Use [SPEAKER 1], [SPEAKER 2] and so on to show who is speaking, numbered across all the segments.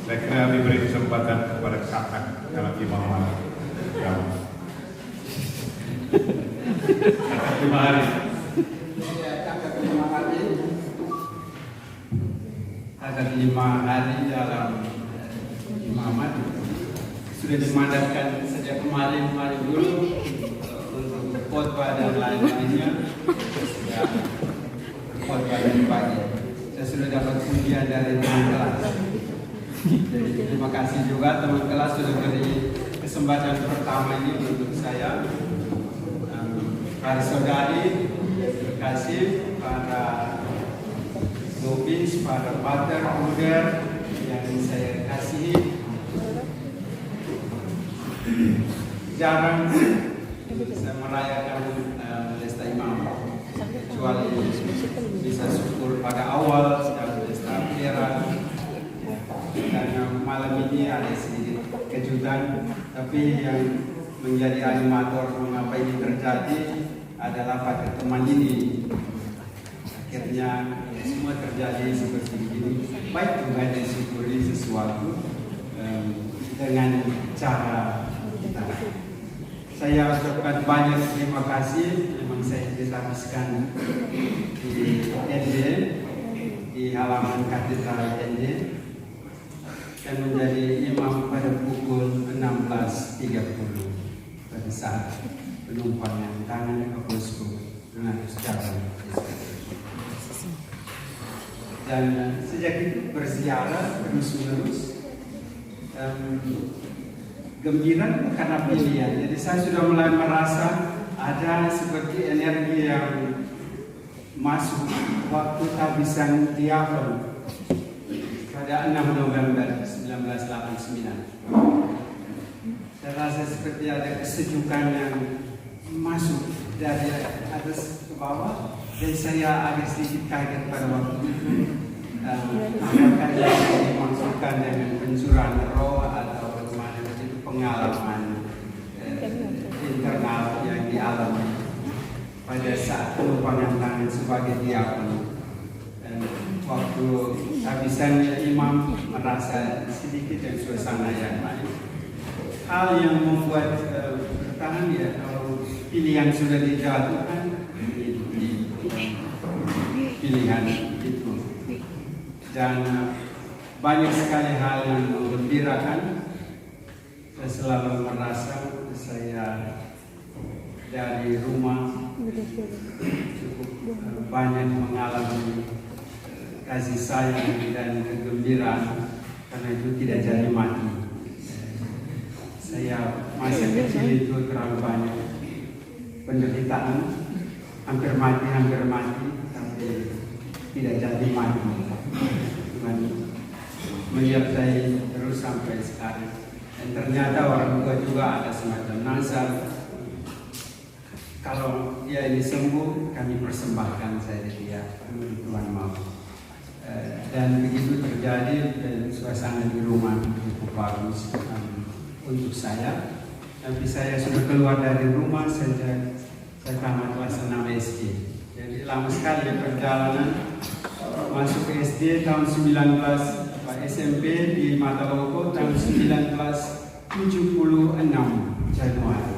[SPEAKER 1] Saya kira diberi kesempatan kepada kakak kalau Imam Malik. Kakak 5 hari.
[SPEAKER 2] Kakak 5 hari. Ada 5 hari dalam imamat sudah dimandatkan sejak kemarin dulu untuk khotbah dan lain-lainnya. Khotbah dari pagi. Saya sudah dapat pujian dari teman kelas. Jadi terima kasih juga teman kelas sudah beri kesempatan pertama ini untuk saya. Para saudari, terima kasih para nobis, para pater, bruder yang saya kasihi. Jarang saya merayakan pesta imam, kecuali bisa syukur pada awal dan pesta akhirat. Karena malam ini ada sedikit kejutan, tapi yang menjadi animator mengapa ini terjadi adalah pada teman ini. Akhirnya semua terjadi seperti ini. Baik juga disyukuri sesuatu dengan cara kita. Saya ucapkan banyak terima kasih. Memang saya dihabiskan di ND, di halaman katedral ND, dan menjadi imam pada pukul 16.30 pada saat penumpangan tangan ke posko dengan ucapan dan sejak itu berziarah terus-menerus, gembira karena pilihan. Jadi saya sudah mulai merasa ada seperti energi yang masuk waktu kehabisan diakon pada 6 November 1989. Saya rasa seperti ada kesejukan yang masuk dari atas ke bawah, dan saya agak sedikit kaget pada waktu itu. Apakah yang dimaksudkan dengan pencurahan roh atau bagaimana, itu pengalaman internal yang dialami pada saat penumpangan tangan sebagai diakon. Waktu habisan imam merasa sedikit dan suasana yang lain. Hal yang membuat bertahan ya, kalau pilihan sudah dijatuhkan, pilihan itu. Dan banyak sekali hal yang menggembirakan. Saya selalu merasa saya dari rumah cukup banyak mengalami kasih sayang dan kegembiraan, karena itu tidak jadi mati. Saya masa kecil itu terlalu banyak penderitaan, hampir mati, tapi tidak jadi mati. Cuman menyertai terus sampai sekarang. Dan ternyata orang tua juga ada semacam nazar. Kalau dia ini sembuh, kami persembahkan saya dia, Tuhan mau. Dan begitu terjadi, dan suasana di rumah cukup bagus untuk saya. Tapi saya sudah keluar dari rumah sejak saya tamat kelas 6 SD. Jadi lama sekali perjalanan. Masuk ke SD tahun 19, SMP di Mataloko tahun 1976 Januari,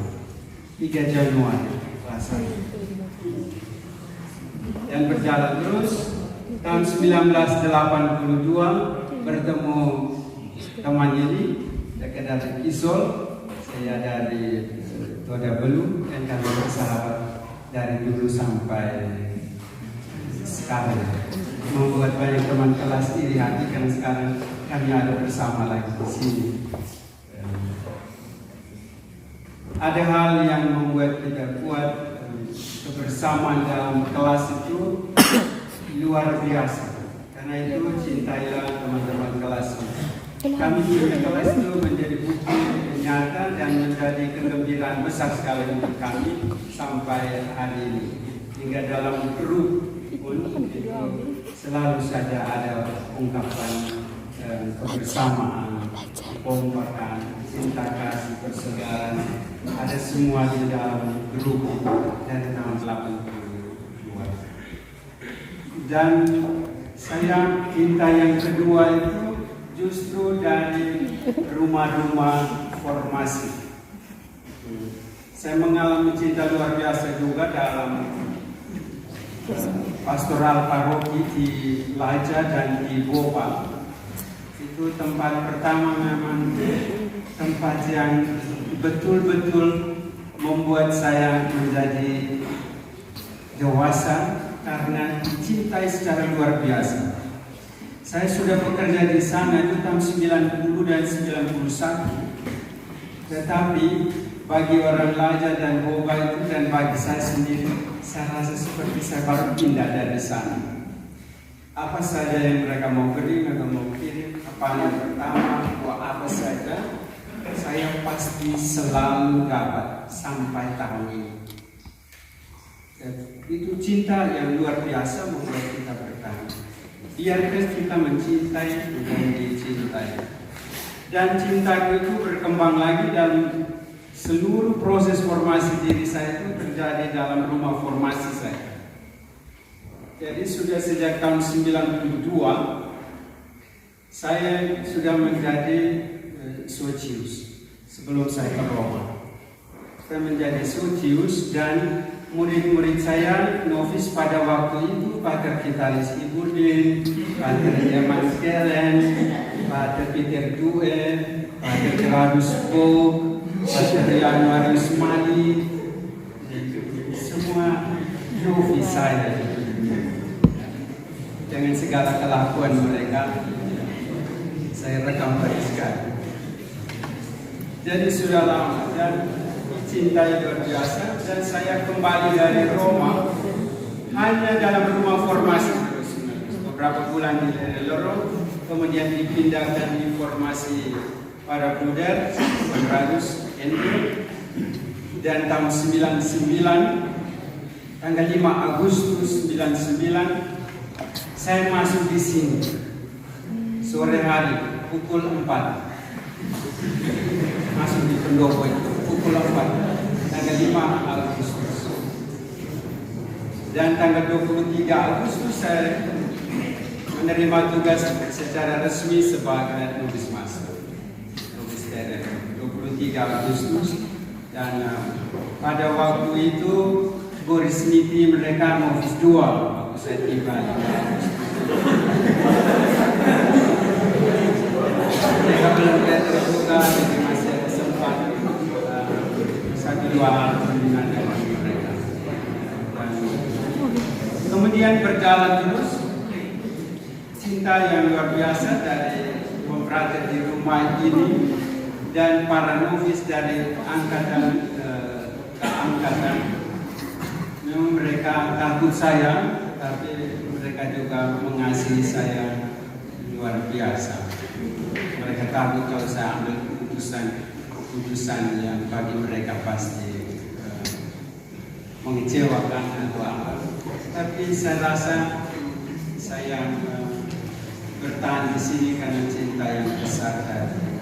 [SPEAKER 2] 3 Januari kelas 1. Dan berjalan terus. Tahun 1982 bertemu teman ini, dekat dari Kisol, saya dari Toda Belu, dan kami bersahabat dari dulu sampai sekarang. Membuat banyak teman kelas iri hati karena sekarang kami ada bersama lagi di sini. Ada hal yang membuat kita kuat, kebersamaan dalam kelas itu luar biasa. Karena itu cintailah teman-teman kelas. Kami di kelas itu menjadi bukti nyata dan menjadi kegembiraan besar sekali untuk kami sampai hari ini. Hingga dalam grup pun itu selalu saja ada ungkapan kebersamaan, kompakan, cinta kasih, persaudaraan. Ada semua di dalam grup dari tahun 82. Dan saya cinta yang kedua itu justru dari rumah-rumah formasi. Saya mengalami cinta luar biasa juga dalam pastoral paroki di Laja dan di Bopa. Itu tempat pertama, memang tempat yang betul-betul membuat saya menjadi dewasa karena dicintai secara luar biasa. Saya sudah bekerja di sana itu tahun 90 dan 91. Tetapi bagi orang Laja dan Boba itu dan bagi saya sendiri, saya rasa seperti saya baru pindah dari sana. Apa saja yang mereka mau beri, mereka mau kirim, apa yang pertama, apa saja, saya pasti selalu dapat sampai tahun ini. Itu cinta yang luar biasa membuat kita bertahan. Biarkan kita mencintai dan dicintai. Dan cinta itu berkembang lagi dalam seluruh proses formasi diri saya itu terjadi dalam rumah formasi saya. Jadi sudah sejak tahun 92 saya sudah menjadi Socius sebelum saya ke Roma. Saya menjadi Socius dan murid-murid saya novis pada waktu itu Pater Vitalis Ibudin, Pater James Kellen, Pater Peter Due, Pater Gerardus Bog, Pater Januarius Mali, semua novis saya. Dengan segala kelakuan mereka, saya rekam baik sekali. Jadi sudah lama dan dicintai luar biasa. Dan saya kembali dari Roma hanya dalam rumah formasi terus. Beberapa bulan di Loro, kemudian dipindahkan di formasi para bruder, Conradus, Henry. Dan tahun 99, tanggal 5 Agustus 99, saya masuk di sini sore hari pukul 4. Masuk di pendopo itu pukul 4 tanggal 5 Agustus. Dan tanggal 23 Agustus saya menerima tugas secara resmi sebagai novis master. Novis terem 23 Agustus dan pada waktu itu Boris Niti mereka novis 2 waktu saya tiba. Mereka belum terbuka, jadi masih ada sempat 1-2 hal pembinaan dengan mereka. Dan kemudian berjalan terus cinta yang luar biasa dari pemberada di rumah ini dan para novis dari angkatan ke angkatan. Memang mereka takut saya, tapi mereka juga mengasihi saya luar biasa. Mereka takut kalau saya ambil keputusan yang bagi mereka pasti mengecewakan atau apa. Tapi saya rasa saya bertahan di sini karena cinta yang besar dari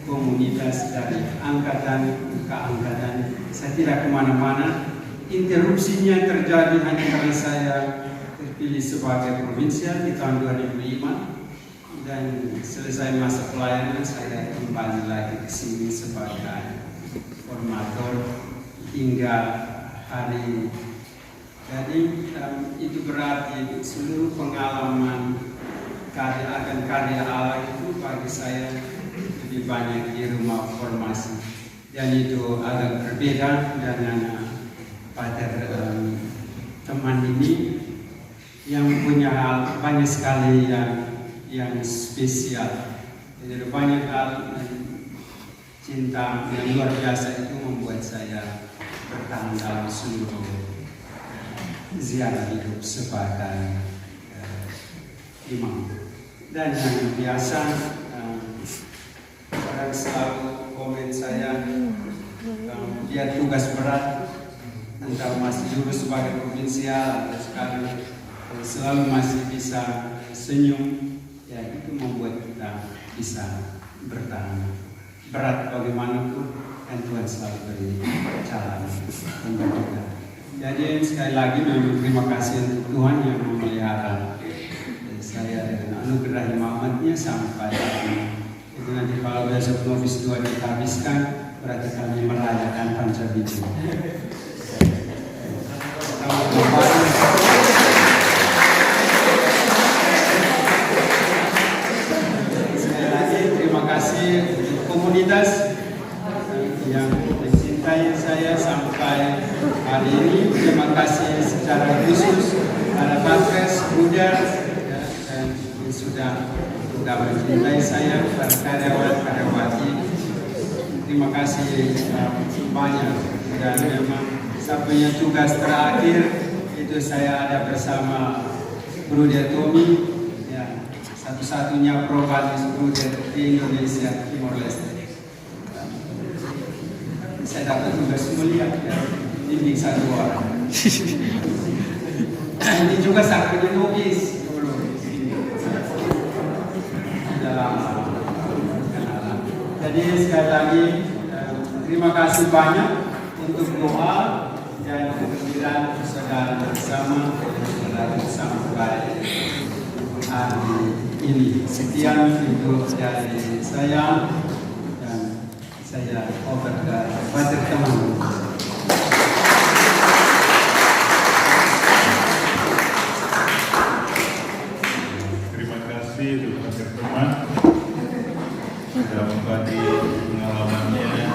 [SPEAKER 2] komunitas, dari angkatan ke angkatan. Saya tidak kemana-mana. Interupsinya terjadi hanya karena saya terpilih sebagai provinsial di tahun 2005 dan selesai masa pelayanan saya kembali lagi ke sini sebagai formator hingga hari ini. Jadi itu berarti seluruh pengalaman karya Allah itu bagi saya lebih banyak di rumah formasi dan itu agak berbeda dengan Pater teman ini yang punya hal banyak sekali yang spesial. Jadi banyak hal cinta yang luar biasa itu membuat saya bertahan dalam seluruh ziarah hidup sebagai imam. Dan yang biasa orang selalu komen saya dia tugas berat, entah masih dulu sebagai provinsial atau sekarang selalu masih bisa senyum, ya itu membuat kita bisa bertahan. Berat bagaimanapun dan Tuhan selalu beri jalan untuk kita. Jadi sekali lagi memang terima kasih untuk Tuhan yang memelihara saya dengan anugerah imamatnya sampai itu nanti kalau besok novis 2 kita habiskan berarti kami merayakan Pancabiji. Sekali lagi terima kasih untuk komunitas yang mencintai saya sampai hari ini. Terima kasih secara khusus pada Patres, Buddha dan sudah mencintai saya, para karyawan-karyawati. Terima kasih banyak. Dan memang saya punya tugas terakhir itu saya ada bersama Bruder Tommy, ya, satu-satunya probanis Bruder di Indonesia Timor Leste. Saya dapat tugas mulia, ya, bimbing satu orang. Ini juga saya punya novis. Jadi sekali lagi terima kasih banyak untuk doa dan kehadiran saudara bersama sampai hari ini. Sekian untuk dari saya dan saya over ke Pater teman.
[SPEAKER 1] Terima kasih untuk Pater teman. Sudah membagi pengalamannya.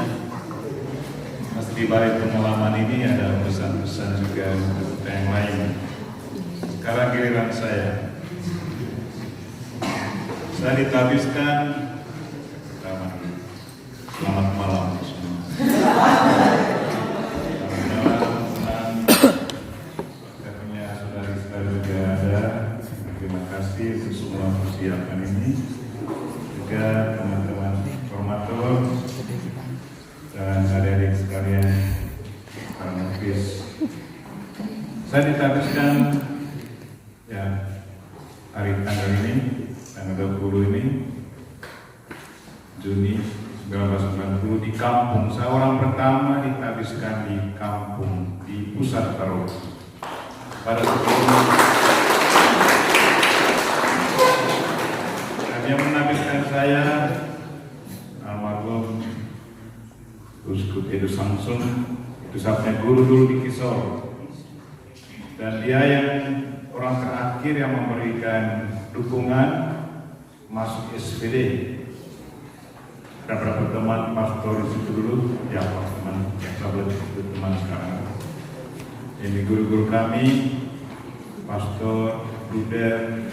[SPEAKER 1] Mas di balik pengalaman ini ada pesan-pesan juga untuk yang lain. Sekarang giliran saya. Saya ditabiskan. Selamat malam semua. Katanya saudara-saudara juga ada. Terima kasih untuk semua persiapan ini. Juga teman-teman formator dan adik-adik sekalian para novis. Saya ditabiskan ya hari tanggal ini, tanggal 20 ini Juni 1990 di kampung. Saya orang pertama ditabiskan di kampung di pusat paroki. Pada sebelum yang menabiskan saya almarhum Uskup Edu Samsun, itu saatnya guru dulu di Kisor, dan dia yang orang terakhir yang memberikan dukungan masuk SPD. Ada beberapa teman pastor di situ dulu, ya teman yang sahabat itu teman sekarang. Ini guru-guru kami, pastor, Bruder.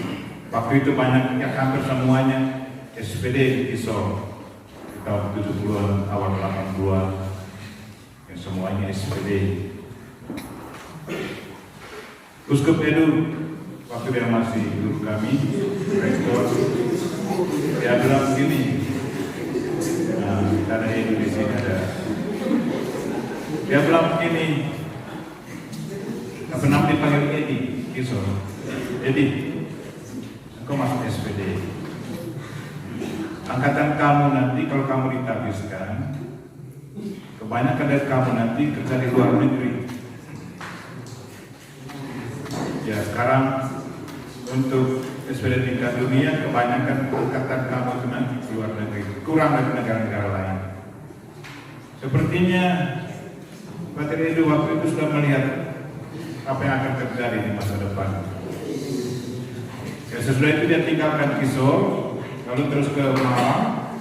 [SPEAKER 1] Waktu itu banyak, ya hampir semuanya SPD di Kisor di tahun 70-an, awal 80-an, yang semuanya SPD. Uskup Edu, waktu dia masih guru kami, rektor, dia bilang begini, karena Edu di sini ada, dia bilang begini, apa namanya dipanggil Edi, Kisor, Edi. Kau masuk SPD. Angkatan kamu nanti kalau kamu ditabiskan, kebanyakan dari kamu nanti kerja di luar negeri. Ya sekarang untuk SPD tingkat dunia kebanyakan angkatan kamu itu nanti di luar negeri, kurang dari negara-negara lain. Sepertinya Pater Edu waktu itu sudah melihat apa yang akan terjadi di masa depan. Ya, sesudah itu dia tinggalkan Kisor, lalu terus ke Malang.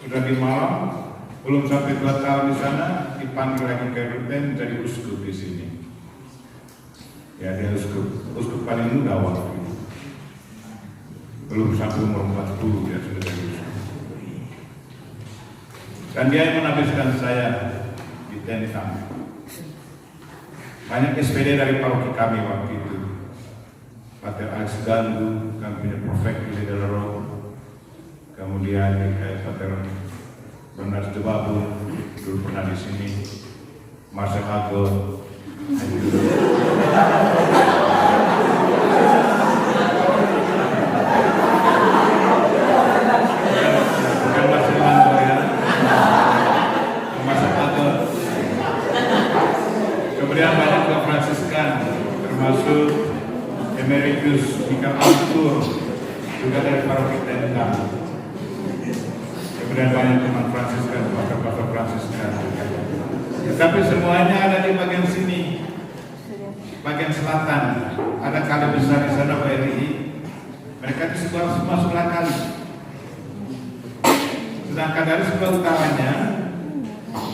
[SPEAKER 1] Sudah di Malang, belum sampai 2 tahun di sana, dipanggil lagi ke Ruten jadi uskup di sini. Ya, dia uskup paling muda waktu itu. Belum sampai umur 40 dia sudah jadi uskup. Dan dia yang menabiskan saya di Tentang. Banyak SPD dari paroki kami waktu itu. Pater Alex Gandu, kami punya Profek di Delaro, kemudian Pater Bernard Debabu, dulu pernah di sini, Marcel Ago, bukan Marcel Ago ya, Marcel Ago. Kemudian banyak ke Fransiskan, termasuk Emeritus Mika Antur, juga dari paroki Tentang. Kemudian banyak teman Fransiskan, pastor Fransiskan. Tetapi semuanya ada di bagian sini, bagian selatan. Ada kali besar di sana WRI. Mereka itu semua sebelah kali. Sedangkan dari sebelah utaranya,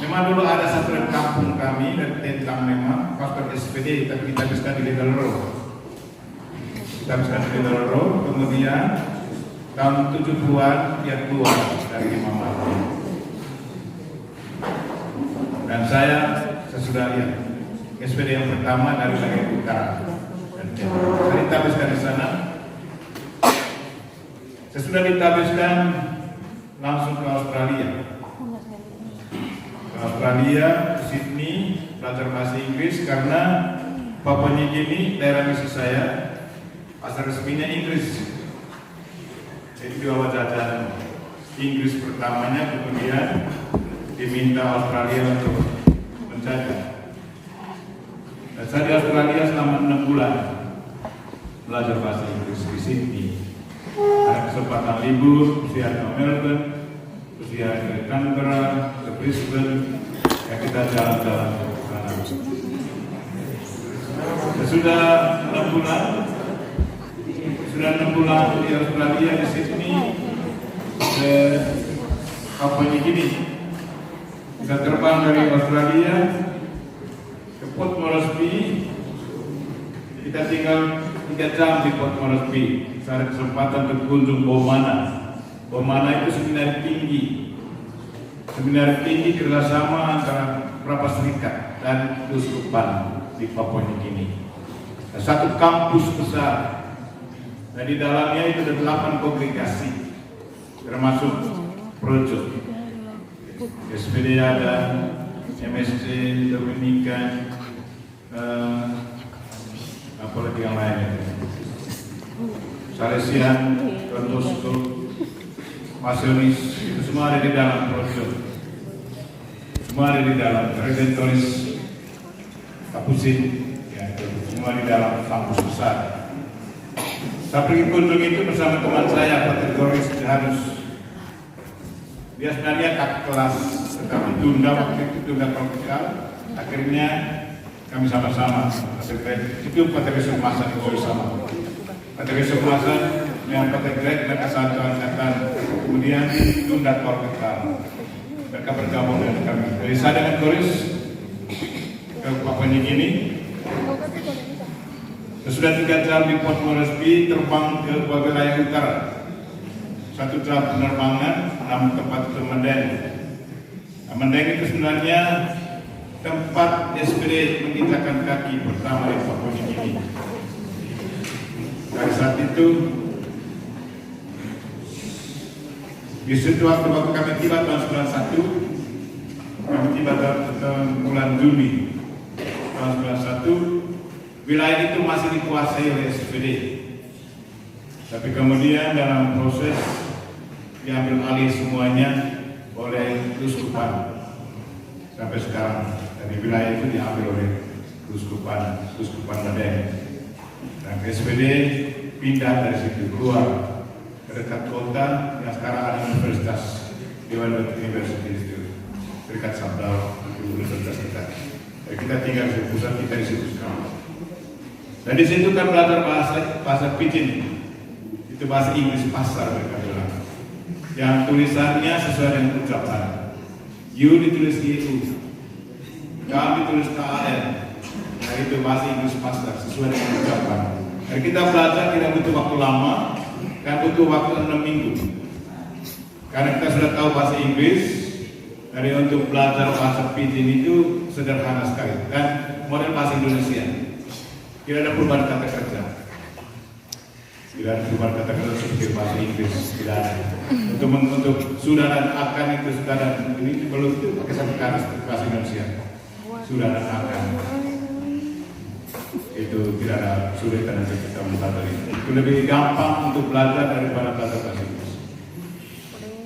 [SPEAKER 1] memang dulu ada satu kampung kami dari Tentang memang pastor SPD, tapi kita bisa di Lidl. Kita bisa di Lidl. Kemudian tahun 70-an dia keluar dari Imam Mahdi. Dan saya sesudah lihat SPD yang pertama dari bagian utara. Saya ditabiskan di sana. Sesudah ditabiskan langsung ke Australia. Ke Australia, ke Sydney, belajar bahasa Inggris karena Papua New Guinea daerah misi saya, asal resminya Inggris. Jadi dua jajahan Inggris pertamanya, kemudian diminta Australia untuk menjaga. Dan saya di Australia selama 6 bulan belajar bahasa Inggris di Sydney. Ada kesempatan libur, usia ke Melbourne, usia ke Canberra, ke Brisbane, ya kita jalan-jalan ke sana. Sudah 6 bulan di Australia, di Sydney, ke Papua New Guinea. Kita terbang dari Australia ke Port Moresby. Kita tinggal 3 jam di Port Moresby. Saya ada kesempatan berkunjung Bomana. Bomana itu seminar tinggi. Seminar tinggi kerjasama antara beberapa serikat dan keuskupan di Papua New Guinea. Satu kampus besar. Dan di dalamnya itu ada 8 kongregasi, termasuk Projo. SPD ada, MSC, Dominikan, apalagi yang lain. Salesian, Kontosko, Masionis, itu semua ada di dalam Projo. Semua ada di dalam Redentoris, Kapusin, ya, semua di dalam kampus besar. Saya pergi kunjung itu bersama teman saya, Pater Goris Johannes. Dia sebenarnya kakak kelas, tetapi tunda waktu itu, tunda praktikal. Akhirnya kami sama-sama. Itu Pater Yusuf Masan itu sama. Pater Yusuf Masan dengan Pater Greg mereka satu angkatan. Kemudian tunda praktikal. Mereka bergabung dengan kami. Jadi saya dengan Goris ke Papua New Guinea. Sudah 3 jam di Port Moresby, terbang ke wilayah utara. 1 jam penerbangan, 6 tempat ke Mendeng. Mendeng itu sebenarnya tempat SPD menginjakkan kaki pertama di Papua New Guinea. Dari saat itu, di situ waktu kami tiba tahun 91, kami tiba tahun bulan Juni tahun 91. Wilayah itu masih dikuasai oleh SPD. Tapi kemudian dalam proses diambil alih semuanya oleh keuskupan. Sampai sekarang dari wilayah itu diambil oleh keuskupan Mendeng. Dan SPD pindah dari situ keluar ke dekat kota yang sekarang ada universitas Dewan University itu dekat Sabdal universitas kita. Jadi kita tinggal di pusat kita di situ sekarang. Dan di situ kan belajar bahasa Pidgin, itu bahasa Inggris pasar mereka bilang. Yang tulisannya sesuai dengan ucapan. U ditulis YU, K ditulis KAN. Nah itu bahasa Inggris pasar sesuai dengan ucapan. Dan kita belajar tidak butuh waktu lama, kan butuh waktu 6 minggu. Karena kita sudah tahu bahasa Inggris, dari untuk belajar bahasa Pidgin itu sederhana sekali dan model bahasa Indonesia. Tidak ada perubahan kata kerja. Tidak ada perubahan kata kerja seperti bahasa Inggris. Tidak ada. Untuk sudah dan akan itu sudah dan ini belum itu pakai satu kata bahasa Indonesia. Sudah dan akan. Itu tidak ada sulitan yang kita belajar itu. Itu lebih gampang untuk belajar daripada belajar bahasa Inggris.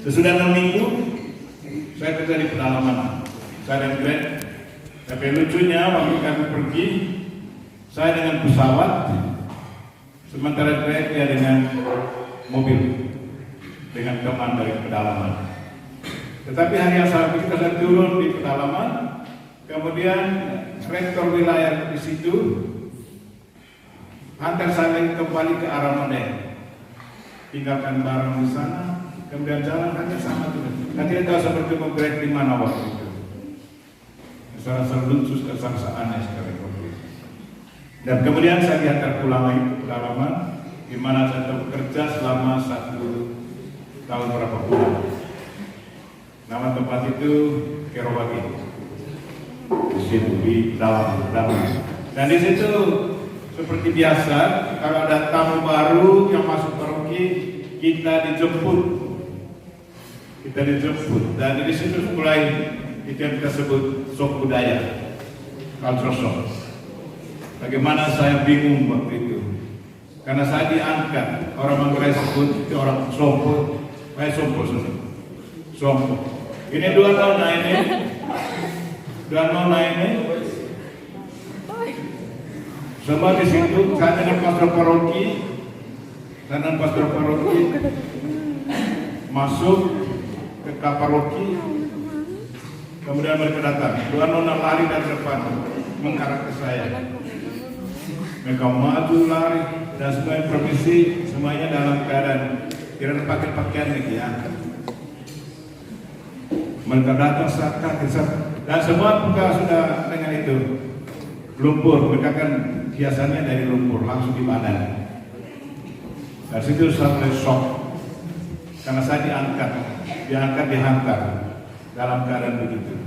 [SPEAKER 1] Sesudah 6 minggu, saya kerja di pedalaman. Saya dan Greg. Tapi lucunya waktu kami pergi, saya dengan pesawat, sementara Greg dia dengan mobil dengan teman dari pedalaman. Tetapi hari yang sama kita sudah turun di pedalaman, kemudian rektor wilayah di situ antar saling kembali ke arah Mende, tinggalkan barang di sana, kemudian jalan hanya sama tuh. Kita tidak tahu seperti bergerak di mana waktu itu. Salah lucu aneh sekali. Dan kemudian saya diantar pulang lagi ke pedalaman, di mana saya bekerja selama 1 tahun berapa bulan. Nama tempat itu Kerowagi, di situ di dalam. Dan di situ seperti biasa, kalau ada tamu baru yang masuk paroki, kita dijemput. Dan di situ mulai itu yang kita sebut sok budaya, culture shock. Bagaimana saya bingung waktu itu, karena saya diangkat orang Manggarai sebut itu orang sompo, sompo. Ini dua nona ini, semua di situ. Saya dengan pastor paroki, masuk ke paroki, kemudian mereka datang. Dua nona lari dari depan mengarah ke saya. Mereka maju lari dan semua permisi, semuanya dalam keadaan tidak pakai pakaian lagi ya. Mereka datang saat dan semua buka sudah dengan itu lumpur. Mereka kan biasanya dari lumpur langsung di badan. Dari situ saya mulai shock karena saya dihantar dalam keadaan begitu.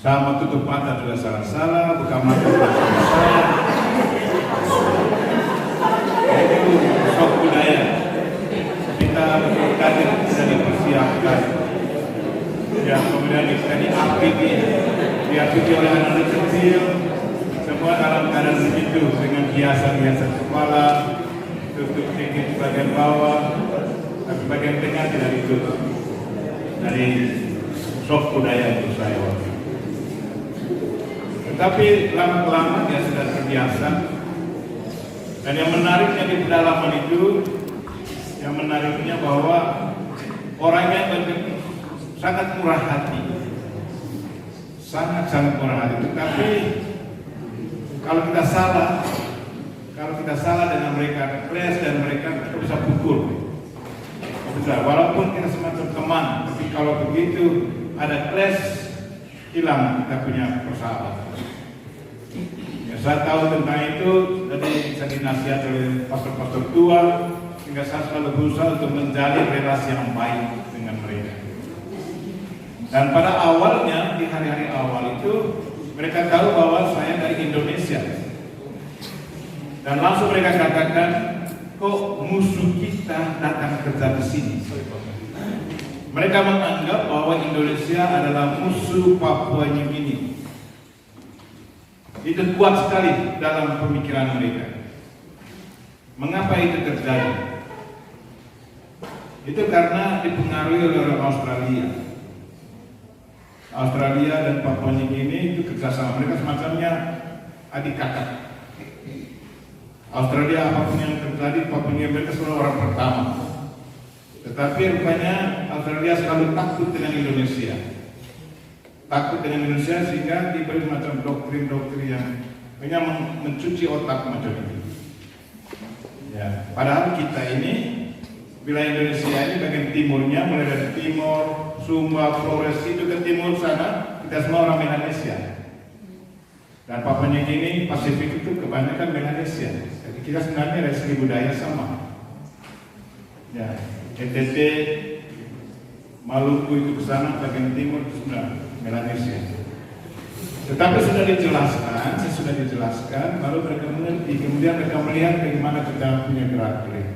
[SPEAKER 1] Saya mau tutup mata juga salah, buka mata juga salah. Itu shock budaya. Kita kaget tidak dipersiapkan. Ya, kemudian kita diapiti oleh anak-anak kecil, semua dalam keadaan begitu dengan hiasan kepala, tutup sedikit bagian bawah, tapi bagian tengah tidak ditutup. Dari shock budaya itu saya waktu. Tetapi lama-lama dia sudah terbiasa. Dan yang menariknya di pedalaman itu, yang menariknya bahwa orangnya sangat murah hati, sangat murah hati. Tetapi kalau kita salah dengan mereka, clash dan mereka kita bisa pukul. Bisa, walaupun kita semacam teman, tapi kalau begitu ada clash, hilang kita punya persahabatan. Ya, saya tahu tentang itu, jadi saya dinasihat oleh pastor-pastor tua, sehingga saya selalu berusaha untuk menjalin relasi yang baik dengan mereka. Dan pada awalnya, di hari-hari awal itu, mereka tahu bahwa saya dari Indonesia. Dan langsung mereka katakan, kok musuh kita datang kerja di sini? Mereka menganggap bahwa Indonesia adalah musuh Papua New Guinea. Itu kuat sekali dalam pemikiran mereka. Mengapa itu terjadi? Itu karena dipengaruhi oleh orang Australia dan Papua New Guinea itu kerjasama. Mereka semacamnya adik kakak. Australia apapun yang terjadi, Papua New Guinea mereka selalu orang pertama. Tetapi rupanya Australia selalu takut dengan Indonesia. Sehingga diberi macam doktrin-doktrin yang hanya mencuci otak macam itu. Ya, padahal kita ini wilayah Indonesia ini bagian timurnya, mulai dari Timor, Sumba, Flores itu ke timur sana, kita semua orang Melanesia. Dan Papua New Guinea, Pasifik itu kebanyakan Melanesia. Jadi kita sebenarnya dari segi budaya sama. Ya, NTT, Maluku itu ke sana, bagian timur itu sudah Melanesia. Tetapi saya sudah dijelaskan, lalu mereka mengerti, kemudian mereka melihat bagaimana kita punya gerak-gerik.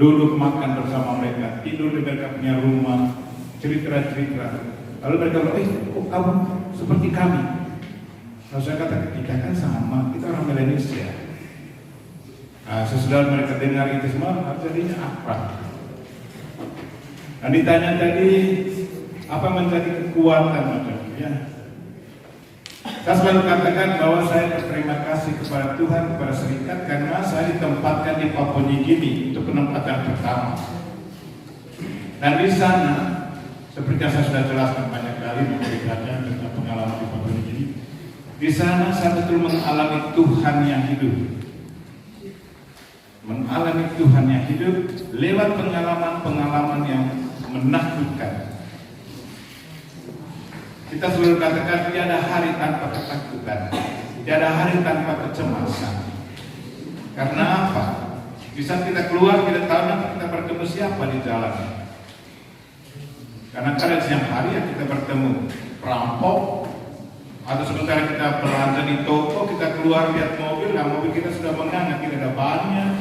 [SPEAKER 1] Duduk makan bersama mereka, tidur di mereka punya rumah, cerita. Lalu mereka bilang, kok kamu seperti kami? Lalu saya kata, kita kan sama, kita orang Melanesia. Sesudah mereka dengar itu semua, jadinya apa? Dan ditanya tadi, apa menjadi kekuatan macam ya? Saya selalu katakan bahwa saya berterima kasih kepada Tuhan, kepada Serikat, karena saya ditempatkan di Papua Nugini untuk penempatan pertama. Dan di sana, seperti yang saya sudah jelaskan banyak kali memberikannya tentang pengalaman di Papua Nugini, di sana saya betul mengalami Tuhan yang hidup. Mengalami Tuhan yang hidup lewat pengalaman-pengalaman yang menakutkan. Kita selalu katakan tiada hari tanpa ketakutan, tiada hari tanpa kecemasan. Karena apa? Di saat kita keluar, kita tahu nanti kita bertemu siapa di jalan. Karena kadang siang hari ya kita bertemu perampok, atau sementara kita belanja di toko, kita keluar lihat mobil, nah mobil kita sudah menganga, tidak ada bannya,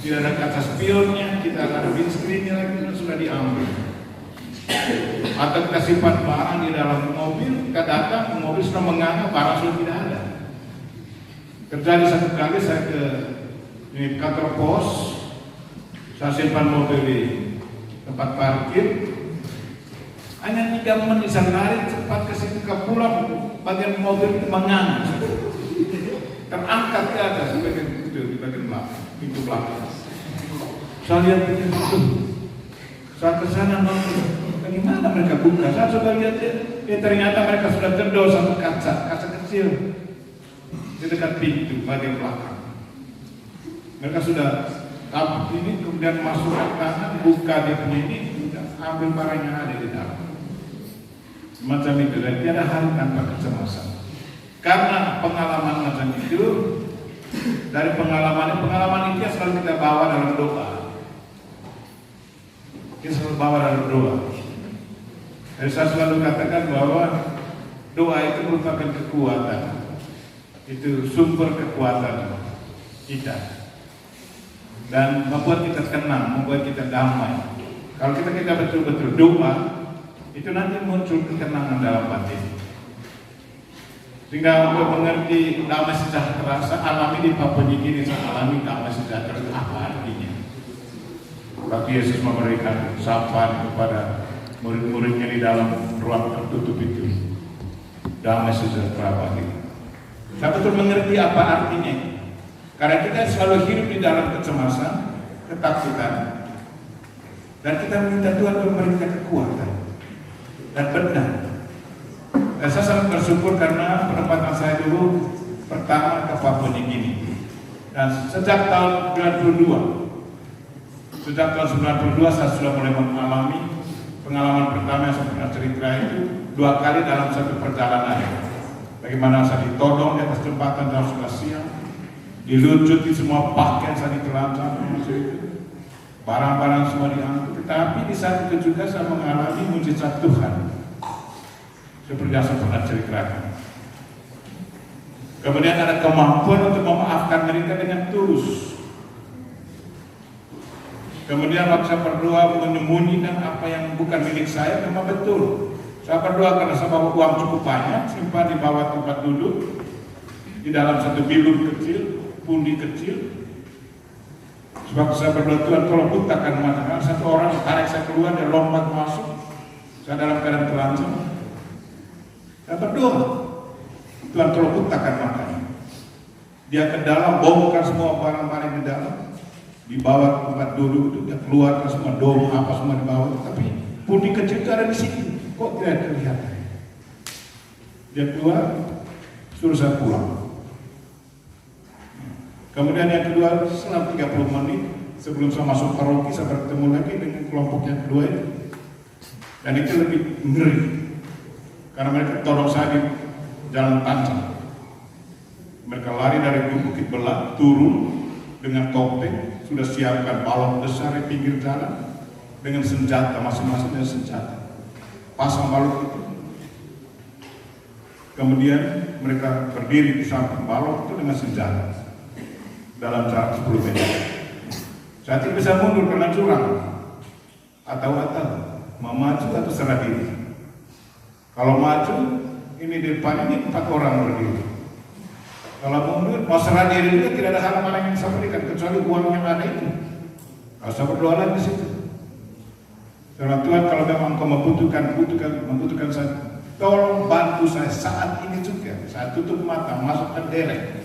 [SPEAKER 1] tidak ada kaca spionnya, kita ada windscreennya lagi, sudah diambil. Atau kita simpan barang di dalam mobil, kita datang, mobil sudah menganga, barang sudah tidak ada. Terjadi satu kali saya ke kantor pos, saya simpan mobil di tempat parkir, hanya 3 menit saya lari cepat ke situ, ke pulang, bagian mobil menganga, terangkat ke atas di bagian belakang, pintu belakang. Saya lihat itu, saya ke sana nonton. Bagaimana mereka buka? Saya sudah lihat ternyata mereka sudah cedol satu kaca kecil di dekat pintu bagian belakang. Mereka sudah tampuk ini, kemudian masuk ke tangan, buka dia punya ini, ambil barang yang ada di dalam. Semacam itu, dan tiada hari tanpa kecemasan. Karena pengalaman macam itu, dari pengalaman itu selalu kita bawa dalam doa. Kita selalu bawa dalam doa. Jadi saya selalu katakan bahwa doa itu merupakan kekuatan, itu sumber kekuatan kita, dan membuat kita tenang, membuat kita damai. Kalau kita betul-betul doa, itu nanti muncul ketenangan dalam batin. Sehingga untuk mengerti damai sejahtera, saya alami di Papua Nugini, saya alami damai sejahtera itu apa artinya. Waktu Yesus memberikan sapaan kepada murid-muridnya di dalam ruang tertutup itu, damai sejahtera bagi. Saya betul mengerti apa artinya. Karena kita selalu hidup di dalam kecemasan, ketakutan, dan kita minta Tuhan memberikan kekuatan dan benar. Dan saya sangat bersyukur karena penempatan saya dulu pertama ke Papua Nugini. Dan sejak tahun 92 saya sudah mulai mengalami pengalaman pertama yang saya pernah cerita itu 2 kali dalam satu perjalanan. Bagaimana saya ditodong di atas jembatan jam 11 siang, dilucuti semua pakaian saya ditelanjang, barang-barang semua diangkut. Tetapi di saat itu juga saya mengalami mujizat Tuhan, seperti yang saya pernah ceritakan. Kemudian ada kemampuan untuk memaafkan mereka dengan tulus. Kemudian waktu saya berdoa menyembunyikan apa yang bukan milik saya, memang betul. Saya berdoa karena saya bawa uang cukup banyak, simpan di bawah tempat duduk, di dalam satu bilung kecil, pundi kecil. Sebab saya berdoa, Tuhan tolong butakan mata. Satu orang tarik saya keluar, dia lompat masuk, saya dalam keadaan telanjang. Saya berdoa, Tuhan tolong butakan matanya. Dia ke dalam, bongkar semua barang-barang di dalam. Di bawah tempat duduk itu dia keluar semua dom apa semua di bawah, tapi pundi kecil itu ada di sini, kok tidak kelihatan. Dia keluar, suruh saya pulang. Kemudian yang kedua, setelah 30 menit sebelum saya masuk paroki, saya bertemu lagi dengan kelompok yang kedua itu, dan itu lebih ngeri karena mereka tolong saya di jalan panjang. Mereka lari dari Bukit Belak turun dengan topeng, sudah siapkan balok besar di pinggir jalan dengan senjata, masing-masing dengan senjata, pasang balok itu. Kemudian mereka berdiri di samping balok itu dengan senjata dalam jarak 10 meter. Saya tidak bisa mundur karena curang, atau mau maju atau serah diri. Kalau maju, ini di depan ini 4 orang berdiri. Kalau mundur, mau serah diri juga tidak ada hal lain yang saya berikan kecuali uang yang ada itu. Kalau saya berdoa lagi di situ. Karena Tuhan, kalau memang Engkau membutuhkan saya, tolong bantu saya saat ini juga. Saya tutup mata, masukkan derek,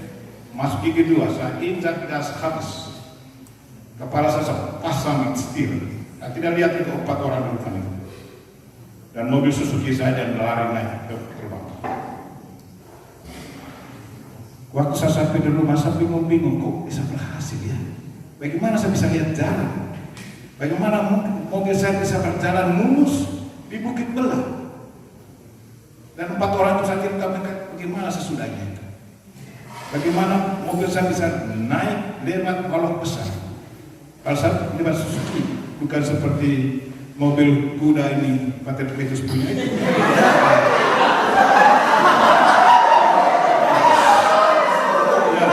[SPEAKER 1] masuk gigi 2, saya injak gas habis. Kepala saya pasang setir. Saya tidak lihat itu 4 orang di depan itu. Dan mobil Suzuki saya dan lari naik ke gerbang. Waktu saya sampai di rumah, saya bingung-bingung kok bisa berhasil ya. Bagaimana saya bisa lihat jalan? Bagaimana mobil saya bisa berjalan mulus di Bukit Belah? Dan 4 orang itu saya cerita mereka bagaimana sesudahnya itu. Bagaimana mobil saya bisa naik lewat balok besar. Kalau saya lewat Suzuki, bukan seperti mobil kuda ini Pater Kletus punya itu. Ya.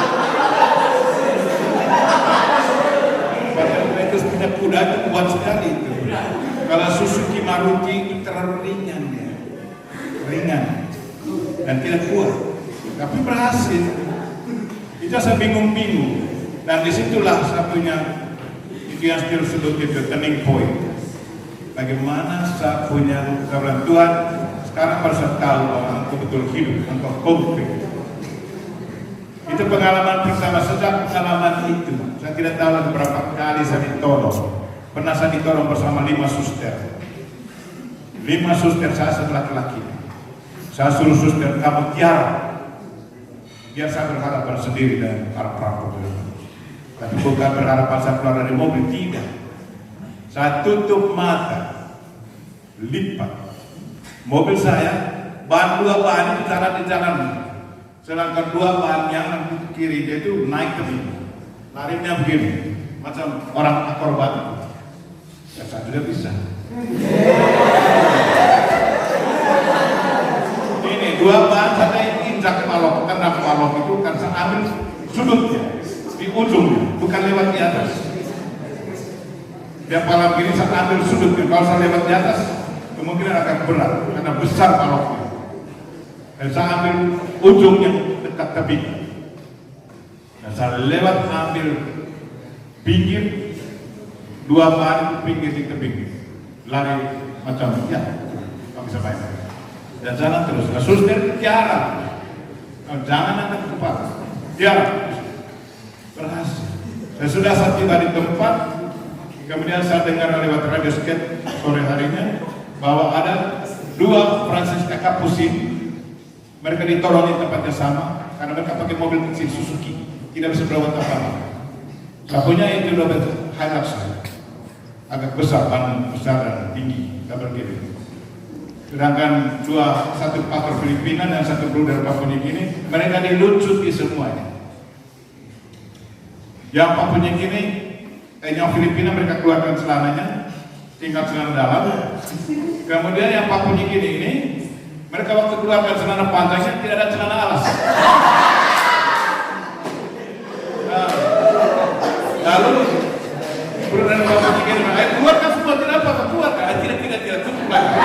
[SPEAKER 1] Pater Kletus punya kuda itu kuat sekali itu. Kalau Suzuki Maruti itu terlalu ringan ya. Ringan dan tidak kuat, tapi berhasil. Itu saya bingung-bingung, dan disitulah saya punya itu yang disebut itu turning point. Bagaimana saya punya kebenaran Tuhan sekarang baru saya tahu bahwa engkau betul hidup, engkau konkret. Itu pengalaman pertama. Sejak pengalaman itu saya tidak tahu lagi berapa kali saya ditolong. Pernah saya ditolong bersama 5 suster. 5 suster saya laki-laki. Saya suruh suster, kamu tiara, biar saya berhadapan sendiri dengan para perampok. Tapi bukan berhadapan saya keluar dari mobil, tidak. Saya tutup mata, lipat. Mobil saya, ban 2 ban itu jalan di jalan. Sedangkan 2 ban yang di kiri dia itu naik ke sini. Larinya begini, macam orang akrobat. Ya, saya sudah bisa. 2 ban saya injak balok, karena balok itu kan saya ambil sudutnya di ujungnya, bukan lewat di atas. Dia malam gini saya ambil sudutnya. Kalau saya lewat di atas kemungkinan akan berat karena besar baloknya. Dan saya ambil ujungnya dekat tebing. Dan saya lewat ambil pinggir 2 ban pinggir di tebing, lari macam ya, nggak bisa bayar. Dan jalan terus. Nah, suster tiara, jangan angkat kepala, tiara, berhasil. Saya sudah saat tiba di tempat, kemudian saya dengar lewat radio sket sore harinya bahwa ada 2 Francisca Kapusin. Mereka ditolong di tempatnya sama karena mereka pakai mobil kecil Suzuki, tidak bisa berbuat apa-apa. Saya punya itu double Hilux, agak besar, ban besar dan tinggi, double kiri. Sedangkan 1 pastor Filipina dan 1 bro dari Papua New Guinea, mereka diluncuti semuanya. Yang Papua New Guinea, yang Filipina mereka keluarkan celananya, tinggal celana dalam. Kemudian yang Papua New Guinea ini, mereka waktu keluarkan celana panjangnya tidak ada celana alas. Nah, lalu bro dari Papua New Guinea, keluarkan semua, tidak apa-apa, keluarkan, tidak, cukup lagi.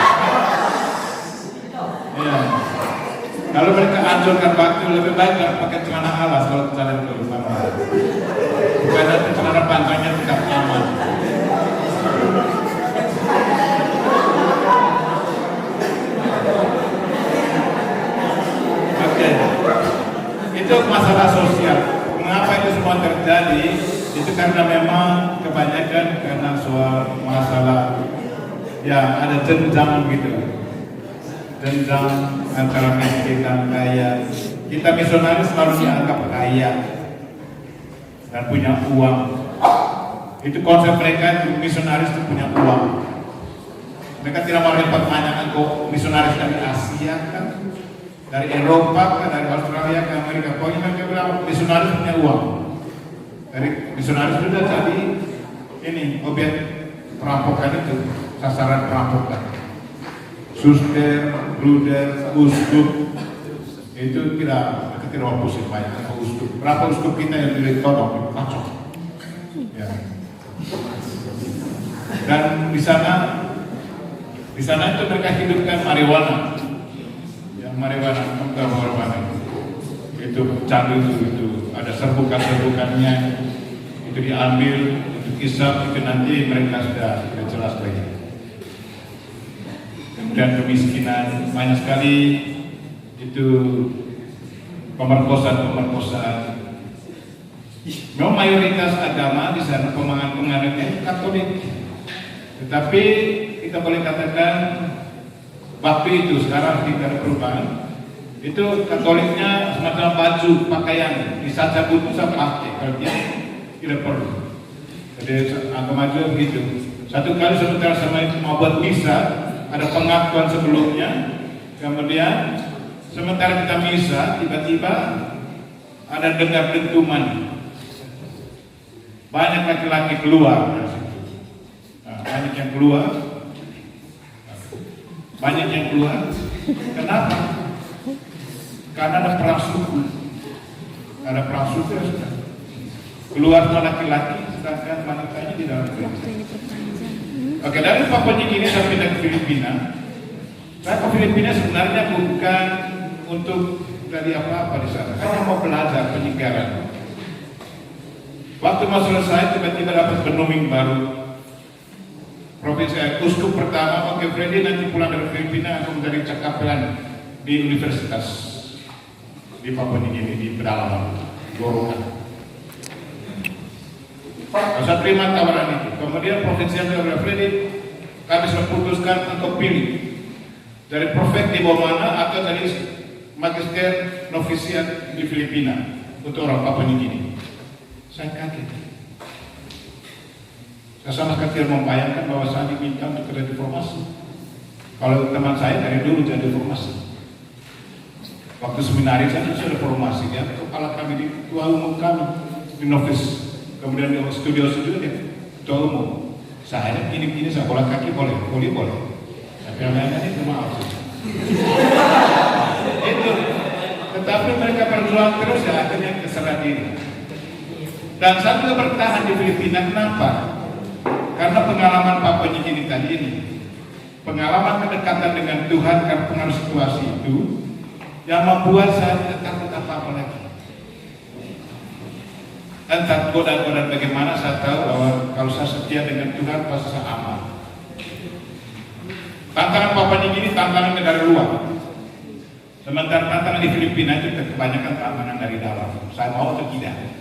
[SPEAKER 1] Ya. Kalau mereka anjurkan waktu lebih baik pakai celana alas kalau kalian ke rumah. Bukan nanti celana panjangnya tidak nyaman. Oke. Itu masalah sosial. Mengapa itu semua terjadi? Itu karena memang kebanyakan karena soal masalah ya ada jenjang gitu. Jenjang antara miskin dan kaya. Kita misionaris selalu dianggap kaya dan punya uang. Itu konsep mereka, misionaris itu punya uang. Mereka tidak mau pertanyaan kok misionaris dari Asia kan, dari Eropa kan, dari Australia ke Amerika. Pokoknya mereka bilang misionaris punya uang. Dari misionaris sudah jadi ini objek perampokan itu, sasaran perampokan. Suster, bruder, uskup itu tidak mau pusing banyak sama uskup. Berapa uskup kita yang ditolong, kacau. Ya. Dan di sana itu mereka hidupkan marijuana. Yang marijuana itu candu itu ada serbukan-serbukannya, itu diambil, itu kisah, itu nanti mereka sudah jelas lagi. dan kemiskinan, banyak sekali itu pemerkosaan. Memang mayoritas agama di sana penganutnya Katolik, tetapi kita boleh katakan waktu itu, sekarang kita ada perubahan. Itu Katoliknya semacam baju pakaian disaca butuh sama pakai, kalau dia tidak perlu. Jadi agama juga begitu. Satu kali sebentar sama itu mau buat misa, ada pengakuan sebelumnya, kemudian sementara kita misa, tiba-tiba ada dengar dentuman. Banyak laki-laki keluar dari situ. Nah, banyak yang keluar. Kenapa? Karena ada perang suku. Sudah. Keluar semua laki-laki, sedangkan wanitanya di dalam gereja. Oke, dari Papua New Guinea saya pindah ke Filipina. Saya ke Filipina sebenarnya bukan untuk dari apa-apa di sana. Hanya mau belajar penyegaran. Waktu mau selesai, tiba-tiba dapat penuming baru. Provinsi uskup pertama, Oke Freddy nanti pulang dari Filipina akan menjadi cakapelan di universitas di Papua New Guinea di pedalaman Goroka. Saya terima tawaran itu. Kemudian provinsi yang Oke Freddy kami sudah putuskan untuk pilih dari profek di bawah mana atau dari magister novisiat di Filipina untuk orang Papua New Guinea. Saya kaget. Saya sama sekali tidak membayangkan bahwa saya diminta untuk kerja di formasi. Kalau teman saya dari dulu jadi formasi. Waktu seminari saya sudah formasi, ya. Kepala kami di ketua umum kami di novis, kemudian di studio dia ketua umum. Saya gini saya bola kaki boleh. Tapi yang lainnya itu maaf. Itu. Tetapi mereka berjuang terus ya akhirnya keserah diri. Dan saya juga bertahan di Filipina. Kenapa? Karena pengalaman Papua New Guinea tadi ini, pengalaman kedekatan dengan Tuhan karena pengaruh situasi itu, yang membuat saya tidak takut apa-apa lagi. Entah godaan bagaimana, saya tahu bahwa kalau saya setia dengan Tuhan pasti saya aman. Tantangan Papua New Guinea tantangan dari luar. Sementara tantangan di Filipina itu kebanyakan tantangan dari dalam. Saya mau atau tidak.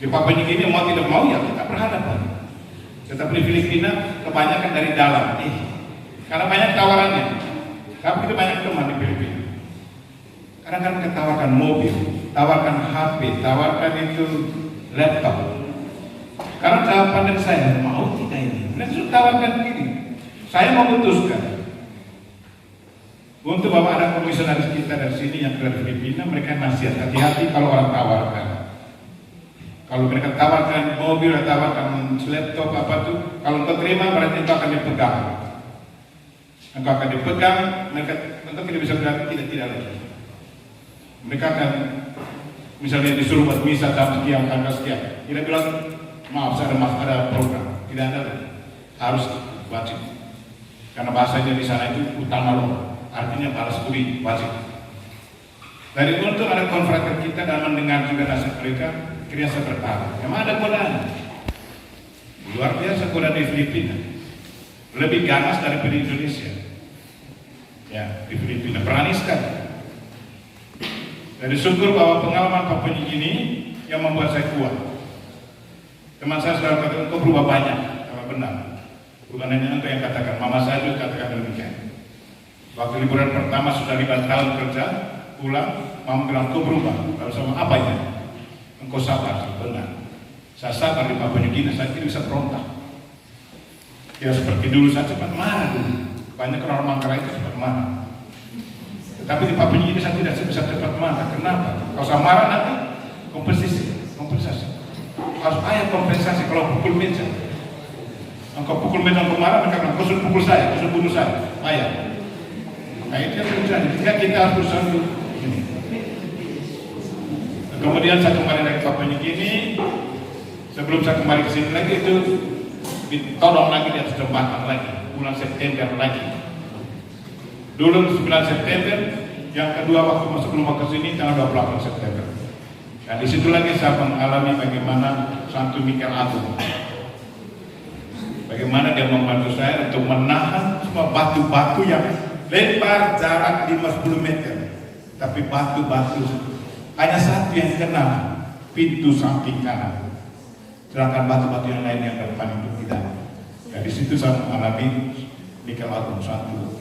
[SPEAKER 1] Di Papua New Guinea mau tidak mau ya kita berhadapan. Tetapi di Filipina kebanyakan dari dalam. Karena banyak tawarannya. Tapi itu banyak teman di Filipina. Kadang-kadang kita tawarkan mobil, tawarkan HP, tawarkan itu laptop. Karena jawaban dari saya mau tidak ini. Mereka sudah tawarkan begini. Saya memutuskan untuk bahwa ada komisionaris kita dari sini yang dari Filipina, mereka nasihat hati-hati kalau orang tawarkan. Kalau mereka tawarkan mobil atau tawarkan laptop apa tuh, kalau engkau terima berarti engkau akan dipegang. Engkau akan dipegang, mereka tidak bisa bilang tidak lagi. Mereka akan misalnya disuruh buat misa jam sekian, tanggal sekian. Tidak bilang maaf saya ada program, tidak ada lagi. Harus wajib. Karena bahasanya di sana itu utama loh, artinya balas budi wajib. Dari untuk ada konfrater kita dan mendengar juga nasihat mereka. Akhirnya saya bertahan. Memang ada godaan. Luar biasa godaan di Filipina. Lebih ganas daripada di Indonesia. Ya, di Filipina berani sekali. Jadi syukur bahwa pengalaman Papua New Guinea yang membuat saya kuat. Teman saya sudah katakan, kau berubah banyak. Kalau benar. Bukan hanya untuk yang katakan. Mama saya juga katakan demikian. Waktu liburan pertama sudah 5 tahun kerja, pulang, mama bilang kau berubah. Lalu sama apa ini? Engkau sabar, benar. Saya sabar di Papua New Guinea, saya tidak bisa berontak. Ya seperti dulu saya cepat marah dulu. Banyak orang Manggarai itu cepat marah. Tetapi di Papua New Guinea saya tidak bisa cepat marah. Kenapa? Kalau saya marah nanti kompensasi. Harus ayah kompensasi. Kalau pukul meja, engkau pukul meja, engkau marah, mereka bilang kau sudah pukul saya, kau sudah bunuh saya. Ayah. Nah itu yang terjadi. Jika kita harus berusaha dulu. Kemudian saya kembali dari Papua New Guinea. Sebelum saya kembali ke sini lagi itu ditolong lagi di atas jembatan lagi, bulan September lagi. Dulu 9 September, yang kedua waktu masuk rumah ke sini tanggal 28 September. Dan di situ lagi saya mengalami bagaimana Santo Mikael Agung. Bagaimana dia membantu saya untuk menahan semua batu-batu yang lebar jarak 50 meter. Tapi batu-batu hanya satu yang kena pintu samping kanan. Sedangkan batu-batu yang lain yang depan itu tidak. Dari situ saya mengalami Mikael Agung 1